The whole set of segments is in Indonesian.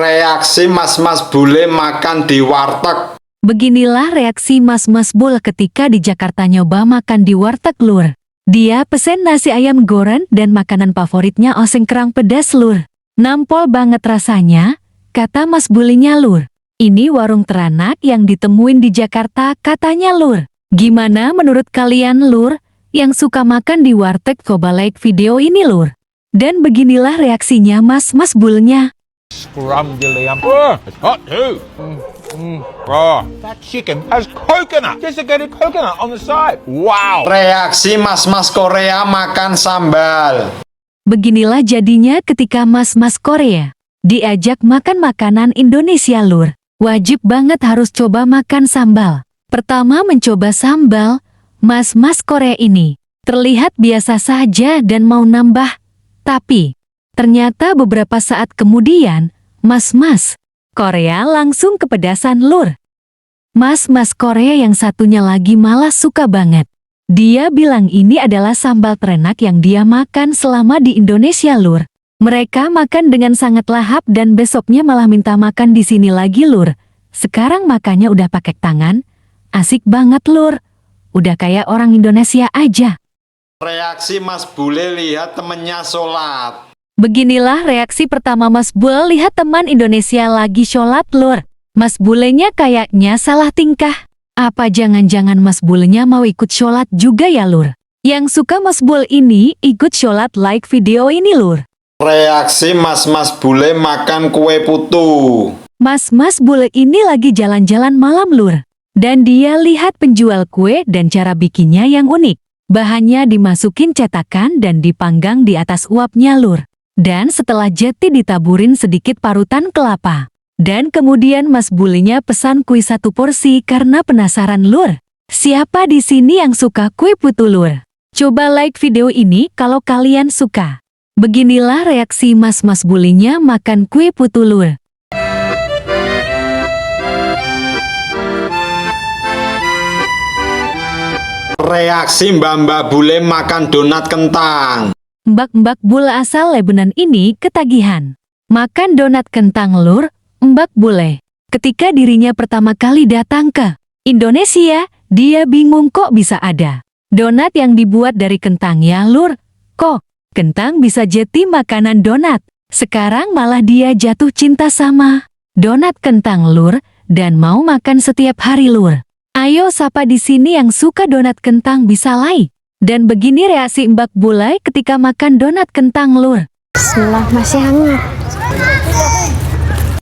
Reaksi mas-mas bule makan di warteg. Beginilah reaksi mas-mas bul ketika di Jakarta nyoba makan di warteg lur. Dia pesen nasi ayam goreng dan makanan favoritnya oseng kerang pedas lur. Nampol banget rasanya, kata mas bulinya lur. Ini warung teranak yang ditemuin di Jakarta katanya lur. Gimana menurut kalian lur, yang suka makan di warteg? Coba like video ini lur. Dan beginilah reaksinya mas-mas bulnya. Scrumdiddly. Oh, it's hot too. Oh, that chicken has coconut. Desiccated coconut on the side. Wow. Reaksi mas-mas Korea makan sambal. Beginilah jadinya ketika mas-mas Korea diajak makan makanan Indonesia lur. Wajib banget harus coba makan sambal. Pertama mencoba sambal, mas-mas Korea ini terlihat biasa saja dan mau nambah. Tapi ternyata beberapa saat kemudian, mas-mas Korea langsung kepedasan lur. Mas-mas Korea yang satunya lagi malah suka banget. Dia bilang ini adalah sambal terenak yang dia makan selama di Indonesia lur. Mereka makan dengan sangat lahap dan besoknya malah minta makan di sini lagi lur. Sekarang makannya udah pakai tangan, asik banget lur. Udah kayak orang Indonesia aja. Reaksi mas bule lihat temennya sholat. Beginilah reaksi pertama Mas Bul lihat teman Indonesia lagi sholat lur. Mas Bulenya kayaknya salah tingkah. Apa jangan-jangan Mas Bulenya mau ikut sholat juga ya lur? Yang suka Mas Bul ini ikut sholat, like video ini lur. Reaksi mas-mas bule makan kue putu. Mas-mas Bul ini lagi jalan-jalan malam lur. Dan dia lihat penjual kue dan cara bikinnya yang unik. Bahannya dimasukin cetakan dan dipanggang di atas uapnya lur. Dan setelah jadi ditaburin sedikit parutan kelapa. Dan kemudian Mas Bulinya pesan kue 1 porsi karena penasaran lur. Siapa di sini yang suka kue putu lur? Coba like video ini kalau kalian suka. Beginilah reaksi mas-mas Bulinya makan kue putu lur. Reaksi mbak-mbak bule makan donat kentang. Mbak-mbak bule asal Lebanon ini ketagihan makan donat kentang lur. Mbak bule ketika dirinya pertama kali datang ke Indonesia, dia bingung kok bisa ada donat yang dibuat dari kentang ya lur. Kok kentang bisa jadi makanan donat? Sekarang malah dia jatuh cinta sama donat kentang lur dan mau makan setiap hari lur. Ayo siapa di sini yang suka donat kentang bisa like. Dan begini reaksi Mbak Bule ketika makan donat kentang lur. Bismillah, masih hangat.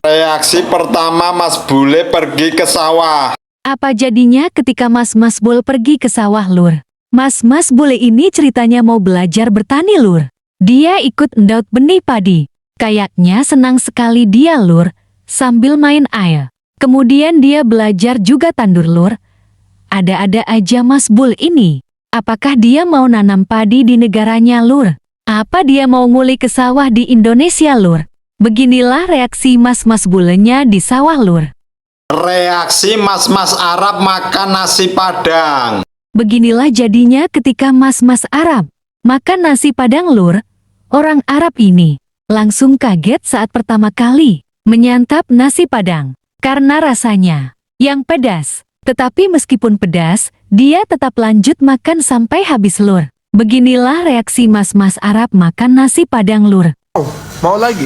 Reaksi pertama mas bule pergi ke sawah. Apa jadinya ketika mas-mas bule pergi ke sawah lur? Mas-mas bule ini ceritanya mau belajar bertani lur. Dia ikut endaut benih padi. Kayaknya senang sekali dia lur, sambil main air. Kemudian dia belajar juga tandur lur. Ada-ada aja mas bule ini. Apakah dia mau nanam padi di negaranya lur? Apa dia mau nguli ke sawah di Indonesia lur? Beginilah reaksi mas-mas bulenya di sawah lur. Reaksi mas-mas Arab makan nasi padang. Beginilah jadinya ketika mas-mas Arab makan nasi padang lur. Orang Arab ini langsung kaget saat pertama kali menyantap nasi padang. Karena rasanya yang pedas. Tetapi meskipun pedas, dia tetap lanjut makan sampai habis lur. Beginilah reaksi mas-mas Arab makan nasi padang lur. Mau lagi?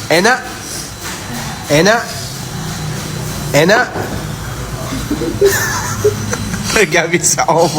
Enak? Enak? Enak? Gak bisa omong.